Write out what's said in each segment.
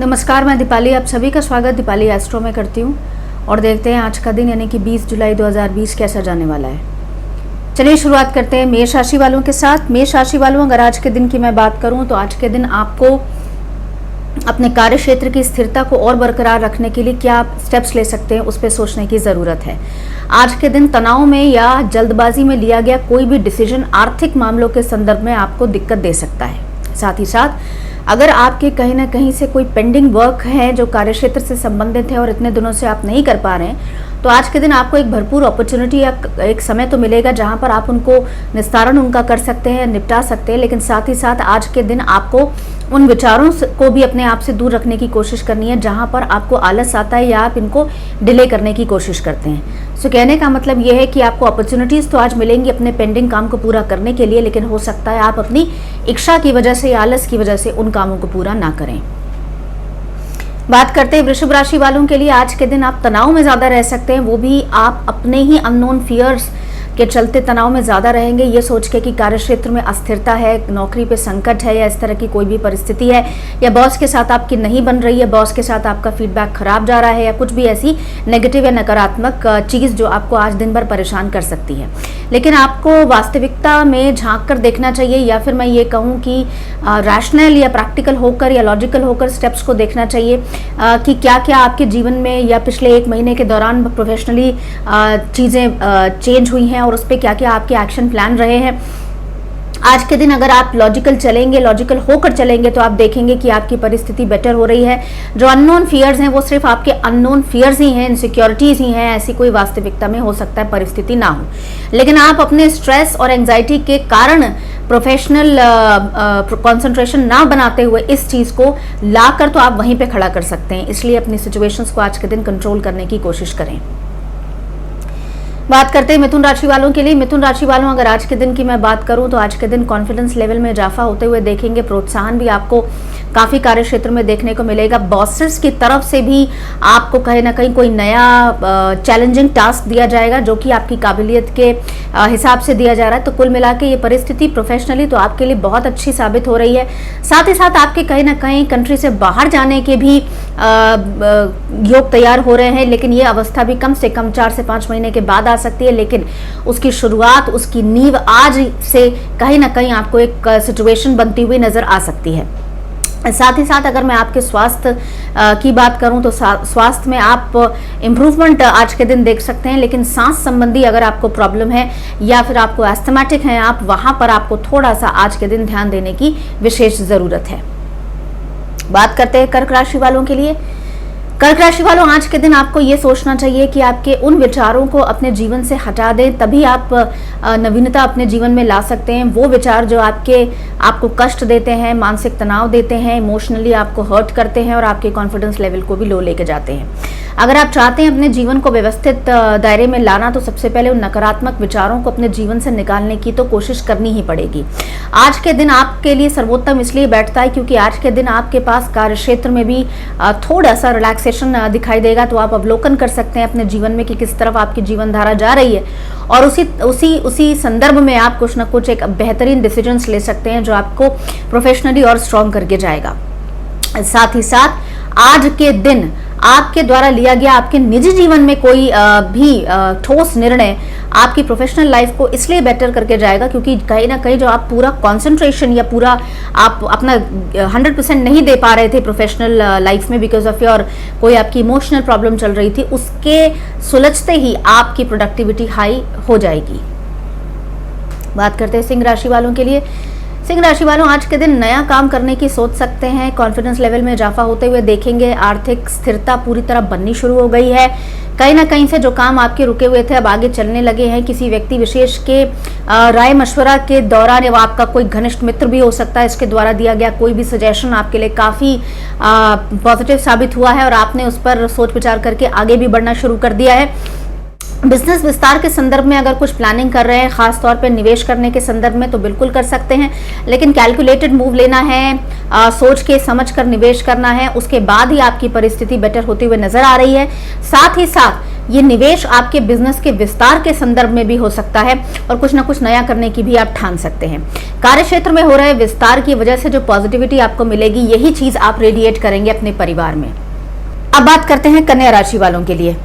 नमस्कार, मैं दीपाली आप सभी का स्वागत दीपाली एस्ट्रो में करती हूँ और देखते हैं आज का दिन यानी कि 20 जुलाई 2020 कैसा जाने वाला है। चलिए शुरुआत करते हैं मेष राशि वालों के साथ। मेष राशि वालों, अगर आज के दिन की मैं बात करूँ तो आज के दिन आपको अपने कार्य क्षेत्र की स्थिरता को और बरकरार रखने के लिए क्या आप स्टेप्स ले सकते हैं उस पर सोचने की ज़रूरत है। आज के दिन तनाव में या जल्दबाजी में लिया गया कोई भी डिसीजन आर्थिक मामलों के संदर्भ में आपको दिक्कत दे सकता है। साथ ही साथ अगर आपके कहीं ना कहीं से कोई पेंडिंग वर्क है जो कार्यक्षेत्र से संबंधित है और इतने दिनों से आप नहीं कर पा रहे हैं, तो आज के दिन आपको एक भरपूर अपॉर्चुनिटी या एक समय तो मिलेगा जहां पर आप उनको निस्तारण उनका कर सकते हैं, निपटा सकते हैं। लेकिन साथ ही साथ आज के दिन आपको उन विचारों को भी अपने आप से दूर रखने की कोशिश करनी है जहां पर आपको आलस आता है या आप इनको डिले करने की कोशिश करते हैं। सो कहने का मतलब यह है कि आपको अपॉर्चुनिटीज़ तो आज मिलेंगी अपने पेंडिंग काम को पूरा करने के लिए, लेकिन हो सकता है आप अपनी इच्छा की वजह से या आलस की वजह से उन कामों को पूरा ना करें। बात करते हैं वृषभ राशि वालों के लिए। आज के दिन आप तनाव में ज़्यादा रह सकते हैं, वो भी आप अपने ही अननोन फियर्स के चलते तनाव में ज़्यादा रहेंगे, ये सोच के कि कार्यक्षेत्र में अस्थिरता है, नौकरी पे संकट है या इस तरह की कोई भी परिस्थिति है, या बॉस के साथ आपकी नहीं बन रही है, बॉस के साथ आपका फीडबैक खराब जा रहा है, या कुछ भी ऐसी नेगेटिव या नकारात्मक चीज़ जो आपको आज दिन भर परेशान कर सकती है। लेकिन आपको वास्तविकता में झांक कर देखना चाहिए, या फिर मैं ये कहूँ कि रैशनल या प्रैक्टिकल होकर या लॉजिकल होकर स्टेप्स को देखना चाहिए कि क्या क्या आपके जीवन में या पिछले एक महीने के दौरान प्रोफेशनली चीज़ें चेंज हुई हैं और उस पर क्या क्या आपके एक्शन प्लान रहे हैं। आज के दिन अगर आप लॉजिकल चलेंगे, लॉजिकल होकर चलेंगे, तो आप देखेंगे कि आपकी परिस्थिति बेटर हो रही है। जो अननोन फियर्स हैं वो सिर्फ आपके अननोन फियर्स ही हैं, इनसिक्योरिटीज ही हैं, ऐसी कोई वास्तविकता में हो सकता है परिस्थिति ना हो। लेकिन आप अपने स्ट्रेस और एंजाइटी के कारण प्रोफेशनल कंसंट्रेशन ना बनाते हुए इस चीज़ को लाकर तो आप वहीं पे खड़ा कर सकते हैं। इसलिए अपनी सिचुएशंस को आज के दिन कंट्रोल करने की कोशिश करें। बात करते हैं मिथुन राशि वालों के लिए। मिथुन राशि वालों, अगर आज के दिन की मैं बात करूं तो आज के दिन कॉन्फिडेंस लेवल में इजाफा होते हुए देखेंगे। प्रोत्साहन भी आपको काफ़ी कार्य क्षेत्र में देखने को मिलेगा। बॉसेस की तरफ से भी आपको कहीं ना कहीं कोई नया चैलेंजिंग टास्क दिया जाएगा जो कि आपकी काबिलियत के हिसाब से दिया जा रहा है। तो कुल मिला के ये परिस्थिति प्रोफेशनली तो आपके लिए बहुत अच्छी साबित हो रही है। साथ ही साथ आपके कहीं ना कहीं कंट्री से बाहर जाने के भी योग तैयार हो रहे हैं, लेकिन ये अवस्था भी कम से कम 4 से 5 महीने के बाद आ सकती है। लेकिन उसकी शुरुआत, उसकी नींव आज से कहीं ना कहीं आपको एक सिचुएशन बनती हुई नजर आ सकती है। साथ ही साथ अगर मैं आपके स्वास्थ्य की बात करूं तो स्वास्थ्य में आप इम्प्रूवमेंट आज के दिन देख सकते हैं। लेकिन सांस संबंधी अगर आपको प्रॉब्लम है या फिर आपको एस्थमेटिक है, आप वहां पर आपको थोड़ा सा आज के दिन ध्यान देने की विशेष जरूरत है। बात करते हैं कर्क राशि वालों के लिए। कर्क राशि वालों, आज के दिन आपको ये सोचना चाहिए कि आपके उन विचारों को अपने जीवन से हटा दें, तभी आप नवीनता अपने जीवन में ला सकते हैं। वो विचार जो आपको कष्ट देते हैं, मानसिक तनाव देते हैं, इमोशनली आपको हर्ट करते हैं और आपके कॉन्फिडेंस लेवल को भी लो लेके जाते हैं। अगर आप चाहते हैं अपने जीवन को व्यवस्थित दायरे में लाना, तो सबसे पहले उन नकारात्मक विचारों को अपने जीवन से निकालने की तो कोशिश करनी ही पड़ेगी। आज के दिन आपके लिए सर्वोत्तम इसलिए बैठता है क्योंकि आज के दिन आपके पास कार्यक्षेत्र में भी थोड़ा सा रिलैक्सेशन दिखाई देगा। तो आप अवलोकन कर सकते हैं अपने जीवन में कि किस तरफ आपकी जीवन धारा जा रही है, और उसी संदर्भ में आप कुछ ना कुछ एक बेहतरीन डिसीजंस ले सकते हैं जो आपको प्रोफेशनली और स्ट्रॉन्ग करके जाएगा। साथ ही साथ आज के दिन आपके द्वारा लिया गया आपके निजी जीवन में कोई भी ठोस निर्णय आपकी प्रोफेशनल लाइफ को इसलिए बेटर करके जाएगा क्योंकि कहीं ना कहीं जो आप पूरा कंसंट्रेशन या पूरा आप अपना 100% नहीं दे पा रहे थे प्रोफेशनल लाइफ में बिकॉज ऑफ योर कोई आपकी इमोशनल प्रॉब्लम चल रही थी, उसके सुलझते ही आपकी प्रोडक्टिविटी हाई हो जाएगी। बात करते हैं सिंह राशि वालों के लिए। सिंह राशि वालों, आज के दिन नया काम करने की सोच सकते हैं। कॉन्फिडेंस लेवल में इजाफा होते हुए देखेंगे। आर्थिक स्थिरता पूरी तरह बननी शुरू हो गई है। कहीं ना कहीं से जो काम आपके रुके हुए थे अब आगे चलने लगे हैं। किसी व्यक्ति विशेष के राय मशवरा के दौरान, या आपका कोई घनिष्ठ मित्र भी हो सकता है, इसके द्वारा दिया गया कोई भी सजेशन आपके लिए काफ़ी पॉजिटिव साबित हुआ है और आपने उस पर सोच विचार करके आगे भी बढ़ना शुरू कर दिया है। बिजनेस विस्तार के संदर्भ में अगर कुछ प्लानिंग कर रहे हैं, खास तौर पे निवेश करने के संदर्भ में, तो बिल्कुल कर सकते हैं, लेकिन कैलकुलेटेड मूव लेना है, सोच के समझ कर निवेश करना है, उसके बाद ही आपकी परिस्थिति बेटर होती हुए नजर आ रही है। साथ ही साथ ये निवेश आपके बिजनेस के विस्तार के संदर्भ में भी हो सकता है और कुछ ना कुछ नया करने की भी आप ठान सकते हैं। कार्य क्षेत्र में हो रहे विस्तार की वजह से जो पॉजिटिविटी आपको मिलेगी, यही चीज आप रेडिएट करेंगे अपने परिवार में। अब बात करते हैं कन्या राशि वालों के लिए।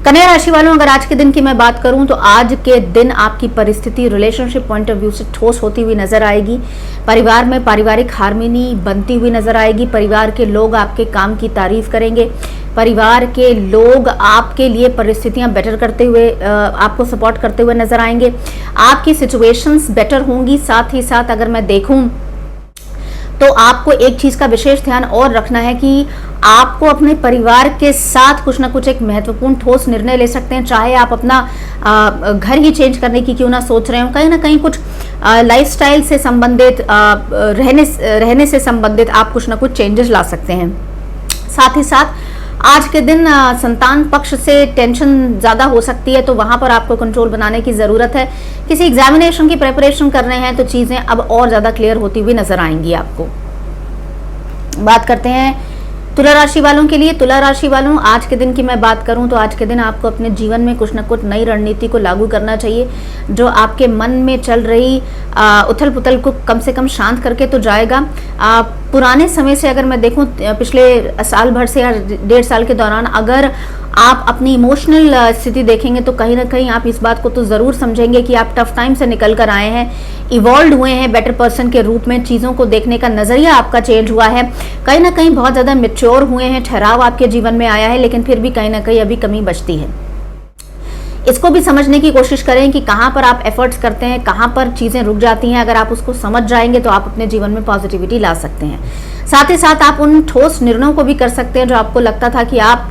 कन्या राशि वालों, अगर आज के दिन की मैं बात करूं तो आज के दिन आपकी परिस्थिति रिलेशनशिप पॉइंट ऑफ व्यू से ठोस होती हुई नजर आएगी। परिवार में पारिवारिक हार्मनी बनती हुई नजर आएगी। परिवार के लोग आपके काम की तारीफ करेंगे। परिवार के लोग आपके लिए परिस्थितियां बेटर करते हुए, आपको सपोर्ट करते हुए नजर आएंगे। आपकी सिचुएशंस बेटर होंगी। साथ ही साथ अगर मैं देखूं तो आपको एक चीज का विशेष ध्यान और रखना है कि आपको अपने परिवार के साथ कुछ ना कुछ एक महत्वपूर्ण ठोस निर्णय ले सकते हैं। चाहे आप अपना घर ही चेंज करने की क्यों ना सोच रहे हो, कहीं ना कहीं कुछ लाइफस्टाइल से संबंधित, रहने से संबंधित आप कुछ ना कुछ चेंजेस ला सकते हैं। साथ ही साथ आज के दिन संतान पक्ष से टेंशन ज्यादा हो सकती है, तो वहां पर आपको कंट्रोल बनाने की जरूरत है। किसी एग्जामिनेशन की प्रिपरेशन कर रहे हैं तो चीजें अब और ज्यादा क्लियर होती हुई नजर आएंगी आपको। बात करते हैं तुला राशि वालों के लिए। तुला राशि वालों, आज के दिन की मैं बात करूं तो आज के दिन आपको अपने जीवन में कुछ न कुछ नई रणनीति को लागू करना चाहिए। जो आपके मन में चल रही उथल पुथल को कम से कम शांत करके तो जाएगा। पुराने समय से अगर मैं देखूं, पिछले साल भर से या 1.5 साल के दौरान अगर आप अपनी इमोशनल स्थिति देखेंगे तो कहीं ना कहीं आप इस बात को तो जरूर समझेंगे कि आप टफ टाइम से निकल कर आए हैं, इवॉल्व हुए हैं बेटर पर्सन के रूप में। चीजों को देखने का नजरिया आपका चेंज हुआ है, कहीं ना कहीं बहुत ज्यादा मैच्योर हुए हैं, ठहराव आपके जीवन में आया है, लेकिन फिर भी कहीं ना कहीं अभी कमी बचती है। इसको भी समझने की कोशिश करें कि कहां पर आप एफर्ट्स करते हैं, कहां पर चीजें रुक जाती हैं। अगर आप उसको समझ जाएंगे तो आप अपने जीवन में पॉजिटिविटी ला सकते हैं। साथ ही साथ आप उन ठोस निर्णयों को भी कर सकते हैं जो आपको लगता था कि आप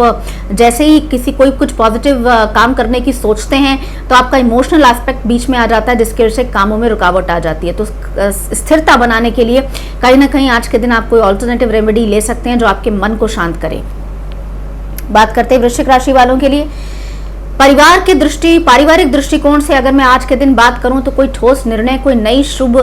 जैसे ही कोई कुछ पॉजिटिव काम करने की सोचते हैं तो आपका इमोशनल एस्पेक्ट बीच में आ जाता है, जिसकी वजह से कामों में रुकावट आ जाती है। तो स्थिरता बनाने के लिए कहीं ना कहीं आज के दिन आप कोई ऑल्टरनेटिव रेमेडी ले सकते हैं जो आपके मन को शांत करे। बात करते हैं वृश्चिक राशि वालों के लिए। पारिवारिक दृष्टिकोण से अगर मैं आज के दिन बात करूं तो कोई ठोस निर्णय, कोई नई शुभ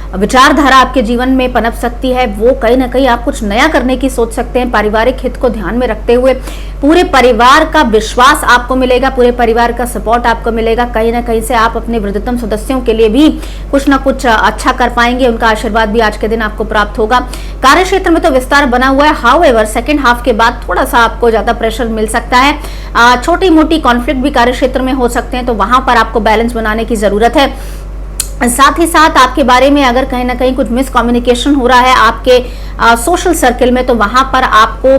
विचारधारा आपके जीवन में पनप सकती है। वो कहीं ना कहीं आप कुछ नया करने की सोच सकते हैं। पारिवारिक हित को ध्यान में रखते हुए पूरे परिवार का विश्वास आपको मिलेगा, पूरे परिवार का सपोर्ट आपको मिलेगा। कहीं ना कहीं से आप अपने वृद्धतम सदस्यों के लिए भी कुछ ना कुछ अच्छा कर पाएंगे, उनका आशीर्वाद भी आज के दिन आपको प्राप्त होगा। कार्य क्षेत्र में तो विस्तार बना हुआ है, हाउएवर सेकेंड हाफ के बाद थोड़ा सा आपको ज्यादा प्रेशर मिल सकता है। छोटी मोटी कॉन्फ्लिक्ट भी कार्य क्षेत्र में हो सकते हैं, तो वहां पर आपको बैलेंस बनाने की जरूरत है। साथ ही साथ आपके बारे में अगर कहीं ना कहीं कुछ मिसकम्युनिकेशन हो रहा है आपके सोशल सर्कल में, तो वहां पर आपको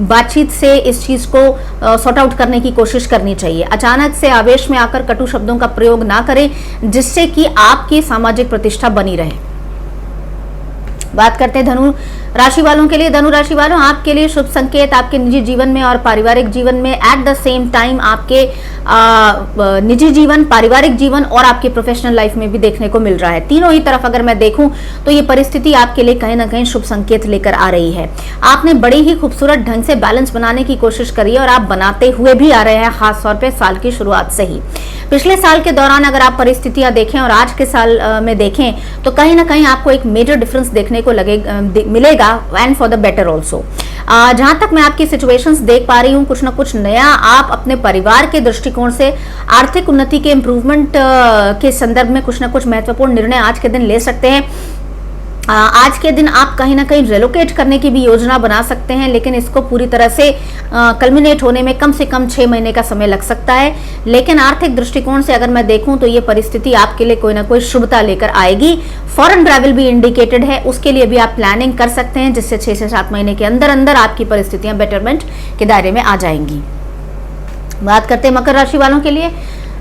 बातचीत से इस चीज को सॉर्ट आउट करने की कोशिश करनी चाहिए। अचानक से आवेश में आकर कटु शब्दों का प्रयोग ना करें, जिससे कि आपकी सामाजिक प्रतिष्ठा बनी रहे। बात करते हैं धनु राशि वालों के लिए। धनु राशि वालों, आपके लिए शुभ संकेत आपके निजी जीवन में और पारिवारिक जीवन में एट द सेम टाइम आपके निजी जीवन, पारिवारिक जीवन और आपके प्रोफेशनल लाइफ में भी देखने को मिल रहा है। तीनों ही तरफ अगर मैं देखूं तो ये परिस्थिति आपके लिए कहीं ना कहीं शुभ संकेत लेकर आ रही है। आपने बड़े ही खूबसूरत ढंग से बैलेंस बनाने की कोशिश करी है और आप बनाते हुए भी आ रहे हैं, खासतौर पर साल की शुरुआत से ही। पिछले साल के दौरान अगर आप परिस्थितियां देखें और आज के साल में देखें तो कहीं ना कहीं आपको एक मेजर डिफरेंस देखने को मिलेगा, and for the better also. जहां तक मैं आपकी सिचुएशंस देख पा रही हूं, कुछ ना कुछ नया आप अपने परिवार के दृष्टिकोण से आर्थिक उन्नति के इंप्रूवमेंट के संदर्भ में कुछ ना कुछ महत्वपूर्ण निर्णय आज के दिन ले सकते हैं। आज के दिन आप कहीं ना कहीं रेलोकेट करने की भी योजना बना सकते हैं, लेकिन इसको पूरी तरह से कल्मिनेट होने में कम से कम 6 महीने का समय लग सकता है। लेकिन आर्थिक दृष्टिकोण से अगर मैं देखूं तो ये परिस्थिति आपके लिए कोई ना कोई शुभता लेकर आएगी। फॉरेन ट्रैवल भी इंडिकेटेड है, उसके लिए भी आप प्लानिंग कर सकते हैं, जिससे 6 से 7 महीने के अंदर अंदर आपकी परिस्थितियां बेटरमेंट के दायरे में आ जाएंगी। बात करते हैं मकर राशि वालों के लिए।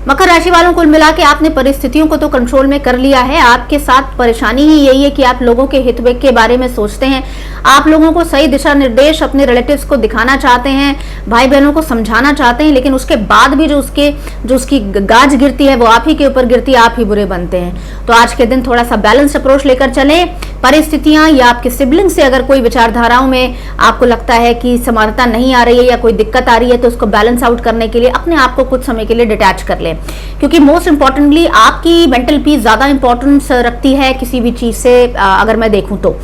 मकर राशि वालों कुल मिला के आपने परिस्थितियों को तो कंट्रोल में कर लिया है। आपके साथ परेशानी ही यही है कि आप लोगों के हित के बारे में सोचते हैं, आप लोगों को सही दिशा निर्देश अपने रिलेटिव्स को दिखाना चाहते हैं, भाई बहनों को समझाना चाहते हैं, लेकिन उसके बाद भी जो उसकी गाज गिरती है वो आप ही के ऊपर गिरती है, आप ही बुरे बनते हैं। तो आज के दिन थोड़ा सा बैलेंस अप्रोच लेकर चले। परिस्थितियां या आपके सिबलिंग से अगर कोई विचारधाराओं में आपको लगता है कि समानता नहीं आ रही है या कोई दिक्कत आ रही है, तो उसको बैलेंस आउट करने के लिए अपने आप को कुछ समय के लिए डिटैच कर ले, क्योंकि मोस्ट इंपॉर्टेंटली आपकी मेंटल पीस ज्यादा इंपॉर्टेंस रखती है किसी भी चीज से। अगर मैं देखूं तो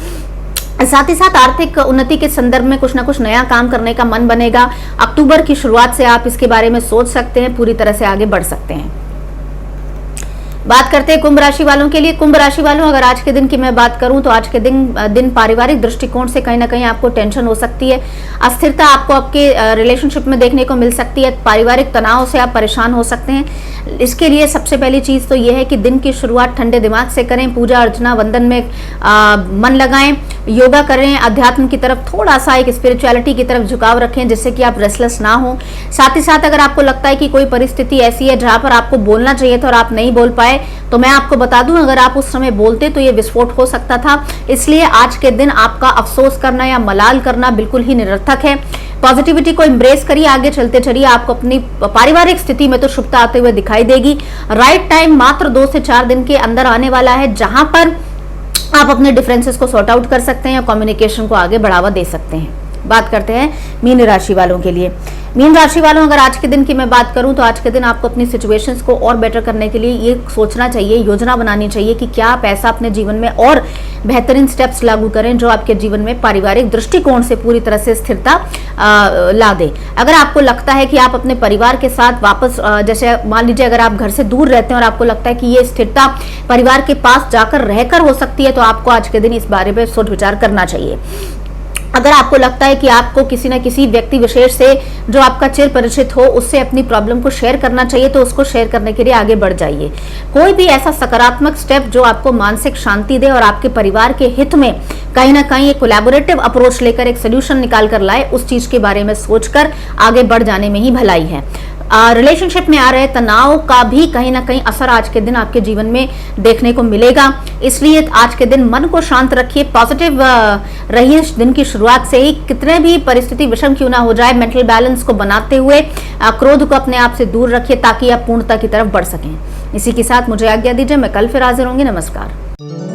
साथ ही साथ आर्थिक उन्नति के संदर्भ में कुछ ना कुछ नया काम करने का मन बनेगा। अक्टूबर की शुरुआत से आप इसके बारे में सोच सकते हैं, पूरी तरह से आगे बढ़ सकते हैं। बात करते हैं कुंभ राशि वालों के लिए। कुंभ राशि वालों, अगर आज के दिन की मैं बात करूं तो आज के दिन पारिवारिक दृष्टिकोण से कहीं ना कहीं आपको टेंशन हो सकती है। अस्थिरता आपको आपके रिलेशनशिप में देखने को मिल सकती है। पारिवारिक तनाव से आप परेशान हो सकते हैं। इसके लिए सबसे पहली चीज तो यह है कि दिन की शुरुआत ठंडे दिमाग से करें। पूजा अर्चना वंदन में मन लगाएं, योगा करें, अध्यात्म की तरफ थोड़ा सा एक स्पिरिचुअलिटी की तरफ झुकाव रखें, जिससे कि आप रेस्टलेस ना हो। साथ ही साथ अगर आपको लगता है कि कोई परिस्थिति ऐसी है जहां पर आपको बोलना चाहिए था और आप नहीं बोल पाए, तो मैं आपको बता दूं, अगर आप उस समय बोलते तो ये विस्फोट हो सकता था। इसलिए आज के दिन आपका अफसोस करना या मलाल करना बिल्कुल ही निरर्थक है। पॉजिटिविटी को एम्ब्रेस करिए, आगे चलते चलिए। आपको अपनी पारिवारिक स्थिति में तो शुभता आते हुए दिखाई देगी। राइट टाइम मात्र 2 से 4 दिन के अंदर आने वाला है, जहां पर आप अपने डिफरेंसेस को सॉर्ट आउट कर सकते हैं या कम्युनिकेशन को आगे बढ़ावा दे सकते हैं। बात करते हैं मीन राशि वालों के लिए। मीन राशि वालों, अगर आज के दिन की मैं बात करूं तो आज के दिन आपको अपनी सिचुएशंस को और बेटर करने के लिए ये सोचना चाहिए, योजना बनानी चाहिए कि क्या आप ऐसा अपने जीवन में और बेहतरीन स्टेप्स लागू करें जो आपके जीवन में पारिवारिक दृष्टिकोण से पूरी तरह से स्थिरता ला दे। अगर आपको लगता है कि आप अपने परिवार के साथ वापस, जैसे मान लीजिए अगर आप घर से दूर रहते हैं और आपको लगता है कि ये स्थिरता परिवार के पास जाकर रहकर हो सकती है, तो आपको आज के दिन इस बारे में सोच विचार करना चाहिए। अगर आपको लगता है कि आपको किसी न किसी व्यक्ति विशेष से जो आपका चिर परिचित हो उससे अपनी प्रॉब्लम को शेयर करना चाहिए, तो उसको शेयर करने के लिए आगे बढ़ जाइए। कोई भी ऐसा सकारात्मक स्टेप जो आपको मानसिक शांति दे और आपके परिवार के हित में कहीं ना कहीं एक कोलैबोरेटिव अप्रोच लेकर एक सोल्यूशन निकाल कर लाए, उस चीज के बारे में सोचकर आगे बढ़ जाने में ही भलाई है। रिलेशनशिप में आ रहे तनाव का भी कहीं ना कहीं असर आज के दिन आपके जीवन में देखने को मिलेगा। इसलिए आज के दिन मन को शांत रखिए, पॉजिटिव रहिए। दिन की शुरुआत से ही कितने भी परिस्थिति विषम क्यों ना हो जाए, मेंटल बैलेंस को बनाते हुए क्रोध को अपने आप से दूर रखिए ताकि आप पूर्णता की तरफ बढ़ सकें। इसी के साथ मुझे आज्ञा दीजिए, मैं कल फिर हाजिर होंगी। नमस्कार।